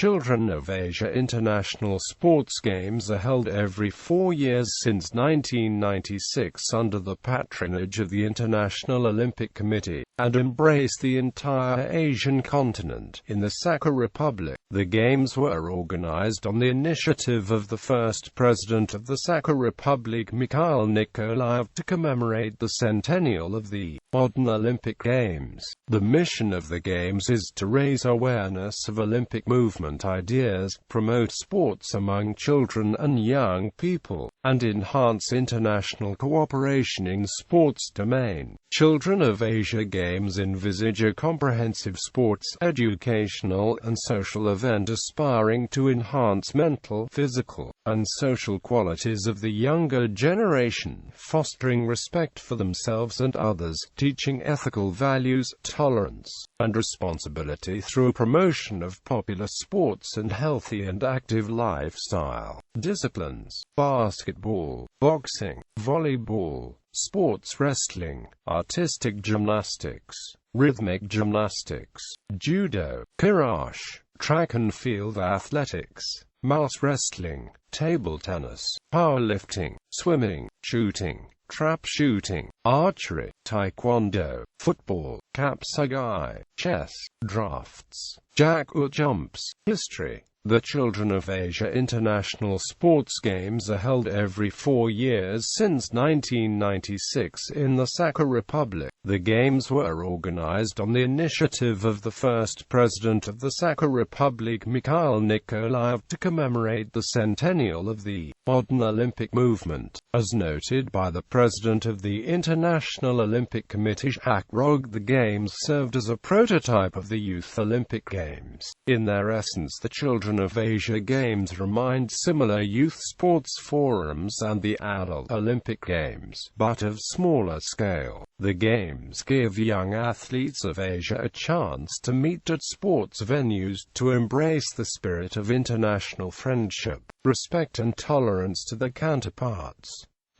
Children of Asia International Sports Games are held every 4 years since 1996 under the patronage of the International Olympic Committee, and embrace the entire Asian continent. In the Sakha Republic, the Games were organized on the initiative of the first president of the Sakha Republic Mikhail Nikolayev to commemorate the centennial of the modern Olympic Games. The mission of the Games is to raise awareness of Olympic movement ideas, promote sports among children and young people, and enhance international cooperation in sports domain. Children of Asia Games envisage a comprehensive sports, educational and social event aspiring to enhance mental, physical, and social qualities of the younger generation, fostering respect for themselves and others, teaching ethical values, tolerance, and responsibility through promotion of popular sports and healthy and active lifestyle. Disciplines: basketball, boxing, volleyball, sports wrestling, artistic gymnastics, rhythmic gymnastics, judo, karate, track and field athletics, mouse wrestling, table tennis, powerlifting, swimming, shooting, trap shooting, archery, taekwondo, football, kapsagai, chess, drafts, jack-o' jumps. History: the Children of Asia International Sports Games are held every 4 years since 1996 in the Sakha Republic. The Games were organized on the initiative of the first president of the Sakha Republic Mikhail Nikolayev to commemorate the centennial of the modern Olympic movement. As noted by the president of the International Olympic Committee Jacques Rogge, the Games served as a prototype of the Youth Olympic Games. In their essence, the Children of Asia Games remind similar youth sports forums and the Adult Olympic Games, but of smaller scale. The Games give young athletes of Asia a chance to meet at sports venues, to embrace the spirit of international friendship, respect and tolerance to their counterparts.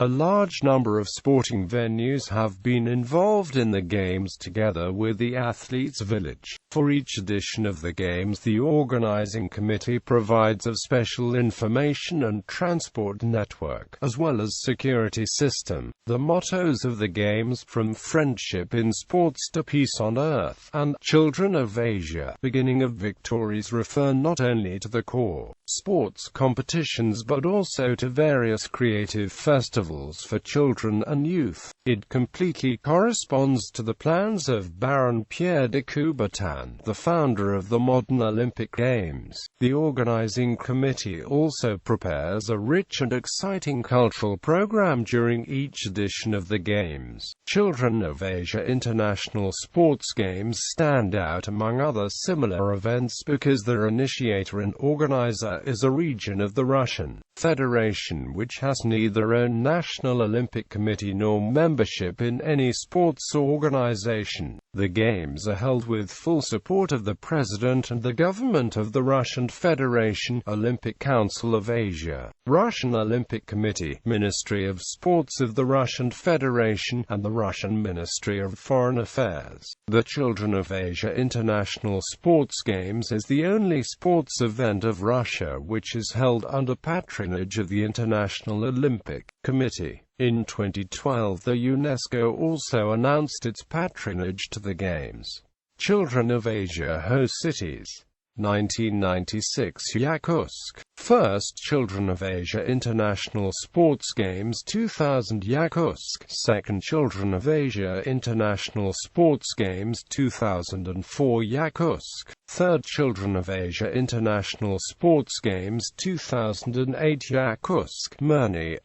A large number of sporting venues have been involved in the Games together with the Athletes' Village. For each edition of the Games, the organizing committee provides a special information and transport network, as well as security system. The mottos of the Games, from friendship in sports to peace on earth, and Children of Asia, beginning of victories, refer not only to the core sports competitions but also to various creative festivals for children and youth. It completely corresponds to the plans of Baron Pierre de Coubertin, the founder of the modern Olympic Games. The organizing committee also prepares a rich and exciting cultural program during each edition of the Games. Children of Asia International Sports Games stand out among other similar events because their initiator and organizer is a region of the Russian Federation, which has neither own National Olympic Committee nor membership in any sports organization. The Games are held with full support of the President and the government of the Russian Federation, Olympic Council of Asia, Russian Olympic Committee, Ministry of Sports of the Russian Federation, and the Russian Ministry of Foreign Affairs. The Children of Asia International Sports Games is the only sports event of Russia which is held under patronage of the International Olympic Committee. In 2012, the UNESCO also announced its patronage to the Games. Children of Asia host cities: 1996 Yakutsk. First Children of Asia International Sports Games 2000 Yakutsk. Second Children of Asia International Sports Games 2004 Yakutsk. Third Children of Asia International Sports Games 2008 Yakutsk, Mirny,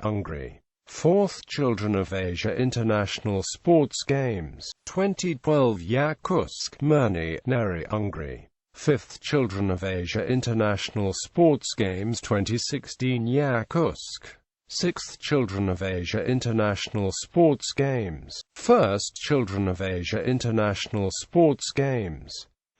Hungary. Fourth Children of Asia International Sports Games 2012 Yakutsk, Mirny, Hungary. Fifth Children of Asia International Sports Games 2016 Yakutsk. Sixth Children of Asia International Sports Games. First Children of Asia International Sports Games.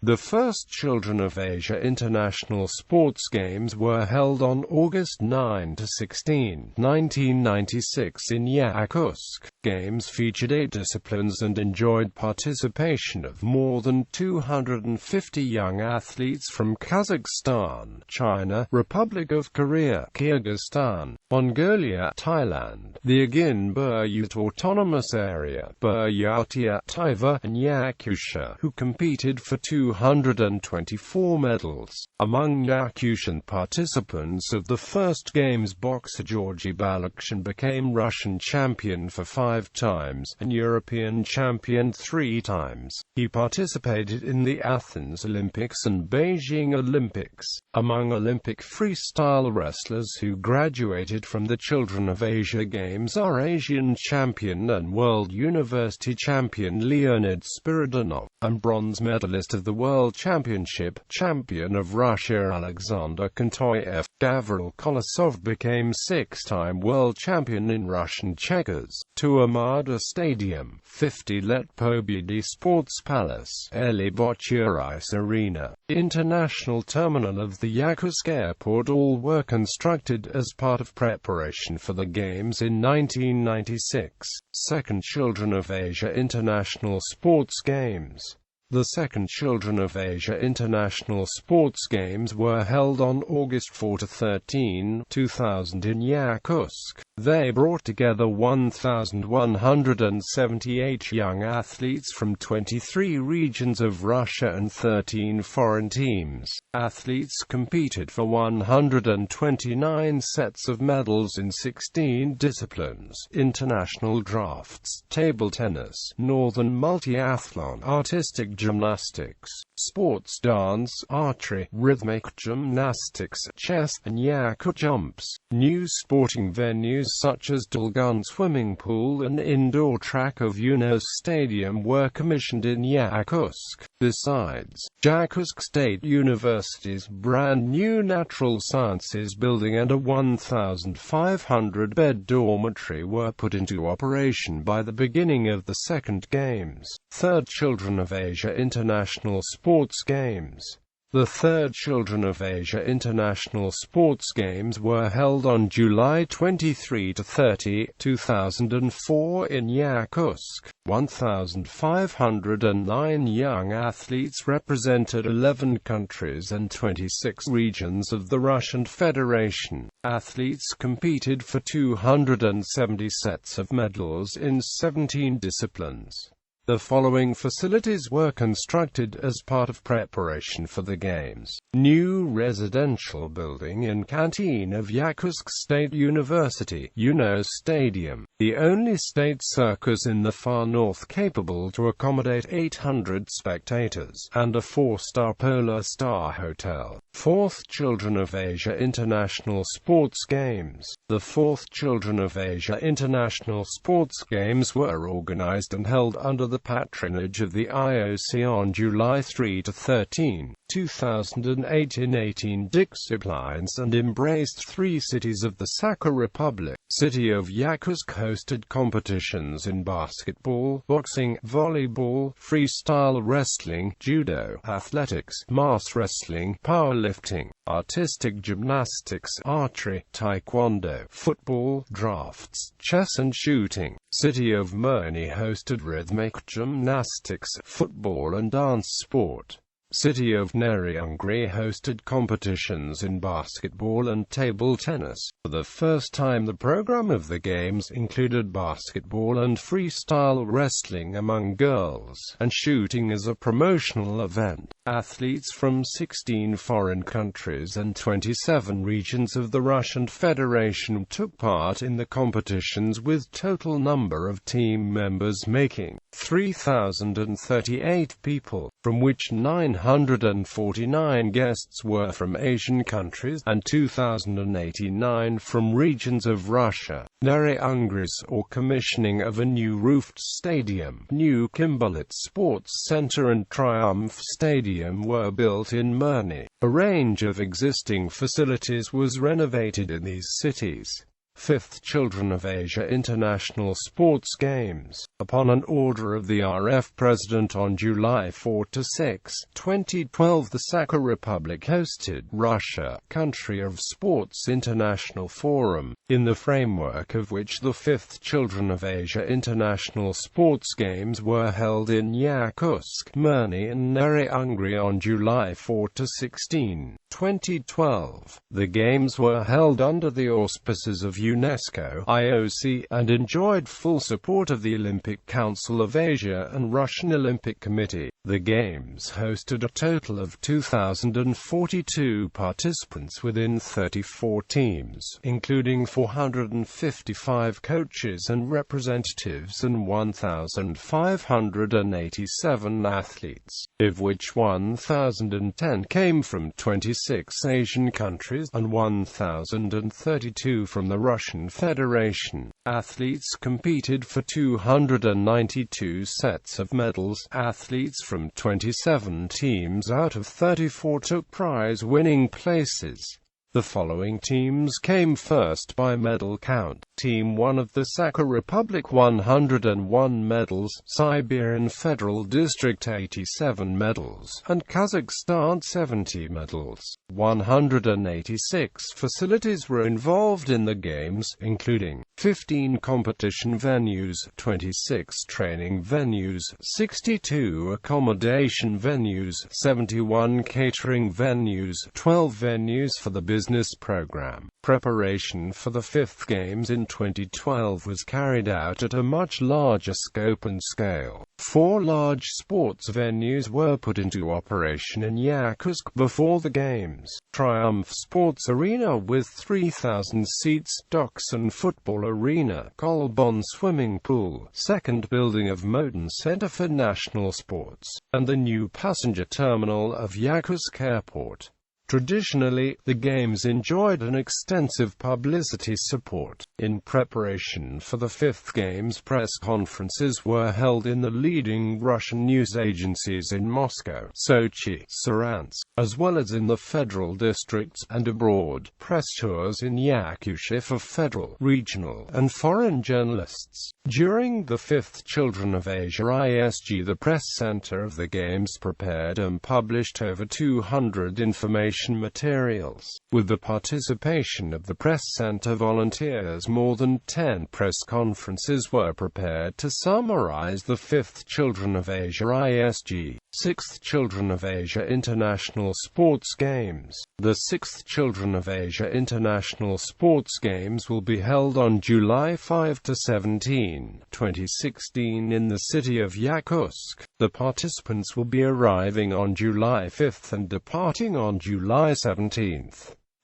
The first Children of Asia International Sports Games were held on August 9–16, 1996 in Yakutsk. Games featured 8 disciplines and enjoyed participation of more than 250 young athletes from Kazakhstan, China, Republic of Korea, Kyrgyzstan, Mongolia, Thailand, the Agin Buryat Autonomous Area, Buryatia, Taiva, and Yakutia, who competed for 224 medals. Among Yakutian participants of the first games, boxer Georgy Balakshin became Russian champion for 5 times, and European champion 3 times. He participated in the Athens Olympics and Beijing Olympics. Among Olympic freestyle wrestlers who graduated from the Children of Asia Games are Asian champion and World University champion Leonid Spiridonov, and bronze medalist of the World Championship, champion of Russia Alexander Kontoyev. Gavril Kolosov became 6-time world champion in Russian checkers. Tuamada Stadium, 50 Let Pobedi Sports Palace, Eli Bochurais Arena, International Terminal of the Yakutsk Airport, all were constructed as part of preparation for the Games in 1996. Second Children of Asia International Sports Games. The second Children of Asia International Sports Games were held on August 4–13, 2000 in Yakutsk. They brought together 1,178 young athletes from 23 regions of Russia and 13 foreign teams. Athletes competed for 129 sets of medals in 16 disciplines: international drafts, table tennis, northern multiathlon, artistic gymnastics, sports dance, archery, rhythmic gymnastics, chess, and Yakut jumps. New sporting venues such as Dolgun swimming pool and indoor track of UNOS Stadium were commissioned in Yakutsk. Besides, Yakutsk State University's brand new Natural Sciences building and a 1,500-bed dormitory were put into operation by the beginning of the second Games. Third Children of Asia International Sports Games. The third Children of Asia International Sports Games were held on July 23–30, 2004 in Yakutsk. 1,509 young athletes represented 11 countries and 26 regions of the Russian Federation. Athletes competed for 270 sets of medals in 17 disciplines. The following facilities were constructed as part of preparation for the Games. New residential building and canteen of Yakutsk State University, UNOS Stadium, the only state circus in the far north capable to accommodate 800 spectators, and a 4-star Polar Star Hotel. Fourth Children of Asia International Sports Games. The fourth Children of Asia International Sports Games were organized and held under the patronage of the IOC on July 3–13, 2008 in 18 disciplines and embraced 3 cities of the Sakha Republic. City of Yakutsk hosted competitions in basketball, boxing, volleyball, freestyle wrestling, judo, athletics, mass wrestling, powerlifting, artistic gymnastics, archery, taekwondo, football, drafts, chess and shooting. City of Mirny hosted rhythmic gymnastics, football and dance sport. City of Neriangri hosted competitions in basketball and table tennis. For the first time, the program of the Games included basketball and freestyle wrestling among girls, and shooting as a promotional event. Athletes from 16 foreign countries and 27 regions of the Russian Federation took part in the competitions, with total number of team members making 3,038 people, from which 949 guests were from Asian countries, and 2,089 from regions of Russia. Neriangris, or commissioning of a new roofed stadium, new Kimberlit Sports Center and Triumph Stadium were built in Mirny. A range of existing facilities was renovated in these cities. 5th Children of Asia International Sports Games, upon an order of the RF President on July 4–6, 2012. The Sakha Republic hosted Russia, Country of Sports International Forum, in the framework of which the 5th Children of Asia International Sports Games were held in Yakutsk, Mirny and Nary, Hungary on July 4–16, 2012. The Games were held under the auspices of UNESCO, IOC, and enjoyed full support of the Olympic Council of Asia and Russian Olympic Committee. The Games hosted a total of 2,042 participants within 34 teams, including 455 coaches and representatives and 1,587 athletes, of which 1,010 came from 26 Asian countries and 1,032 from the Russian Federation. Athletes competed for 292 sets of medals. Athletes from 27 teams out of 34 took prize-winning places. The following teams came first by medal count. Team 1 of the Sakha Republic 101 medals, Siberian Federal District 87 medals, and Kazakhstan 70 medals. 186 facilities were involved in the Games, including 15 competition venues, 26 training venues, 62 accommodation venues, 71 catering venues, 12 venues for the business program. Preparation for the 5th Games in 2012 was carried out at a much larger scope and scale. 4 large sports venues were put into operation in Yakutsk before the Games. Triumph Sports Arena with 3,000 seats, docks and football arena, Kolbon swimming pool, second building of Moton Center for National Sports, and the new passenger terminal of Yakutsk Airport. Traditionally, the Games enjoyed an extensive publicity support. In preparation for the 5th Games, press conferences were held in the leading Russian news agencies in Moscow, Sochi, Saransk, as well as in the federal districts and abroad. Press tours in Yakutia for federal, regional, and foreign journalists. During the 5th Children of Asia ISG, the press center of the Games prepared and published over 200 information materials. With the participation of the press center volunteers, more than 10 press conferences were prepared to summarize the 5th Children of Asia ISG. 6th Children of Asia International Sports Games. The 6th Children of Asia International Sports Games will be held on July 5–17, 2016 in the city of Yakutsk. The participants will be arriving on July 5 and departing on July 17.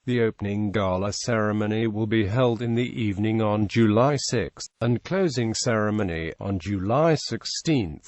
The opening gala ceremony will be held in the evening on July 6, and closing ceremony on July 16.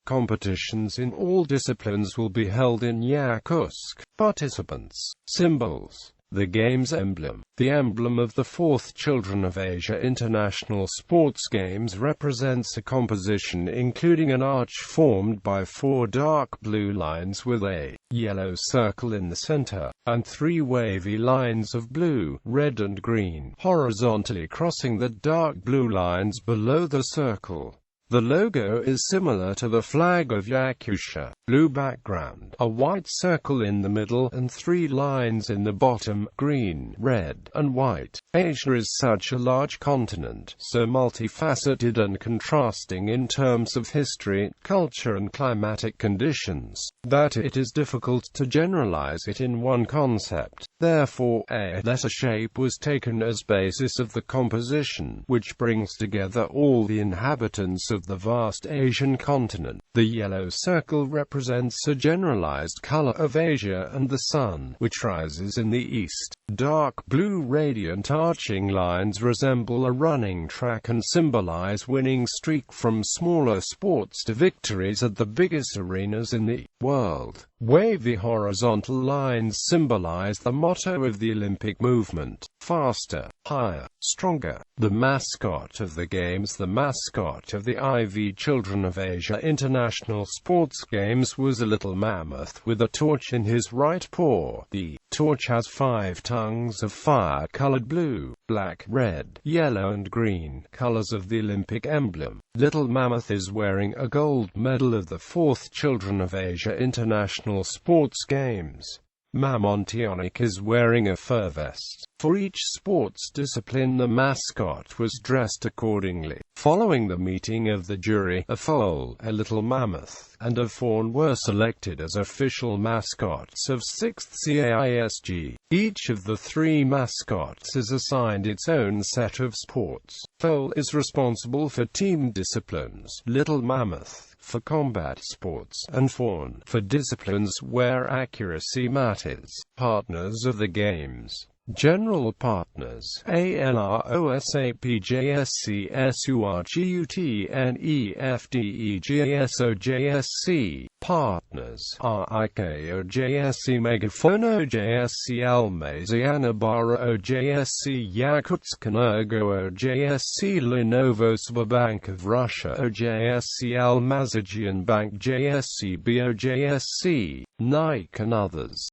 Competitions in all disciplines will be held in Yakutsk. Participants. Symbols. The Games emblem. The emblem of the 4th Children of Asia International Sports Games represents a composition including an arch formed by 4 dark blue lines with a yellow circle in the center, and 3 wavy lines of blue, red and green, horizontally crossing the dark blue lines below the circle. The logo is similar to the flag of Yakutia. Blue background, a white circle in the middle, and 3 lines in the bottom, green, red, and white. Asia is such a large continent, so multifaceted and contrasting in terms of history, culture and climatic conditions, that it is difficult to generalize it in one concept. Therefore, a letter shape was taken as basis of the composition, which brings together all the inhabitants of the vast Asian continent. The yellow circle represents a generalized color of Asia and the sun, which rises in the east. Dark blue radiant arching lines resemble a running track and symbolize winning streak from smaller sports to victories at the biggest arenas in the world. Wavy horizontal lines symbolize the motto of the Olympic movement. faster, higher, stronger. The mascot of the Games. The mascot of the IV Children of Asia International Sports Games was a little mammoth with a torch in his right paw. The torch has 5 tongues of fire colored blue, black, red, yellow and green, colors of the Olympic emblem. Little Mammoth is wearing a gold medal of the 4th Children of Asia International Sports Games. Mamontionic is wearing a fur vest. For each sports discipline the mascot was dressed accordingly. Following the meeting of the jury, a foal, a little mammoth, and a fawn were selected as official mascots of 6th CAISG. Each of the 3 mascots is assigned its own set of sports. Foal is responsible for team disciplines, little mammoth for combat sports, and fawn for disciplines where accuracy matters. Partners of the Games. General partners: ANROSAPJSCSURGUTNEFDEGASOJSC. Partners: RIKOJSC, Megafono-JSC, Almazy-Anabara-OJSC, Yakutsk-Energo-OJSC, Lenovo-Sberbank of Russia-OJSC, Almazagian Bank-JSC, BOJSC, Nike and others.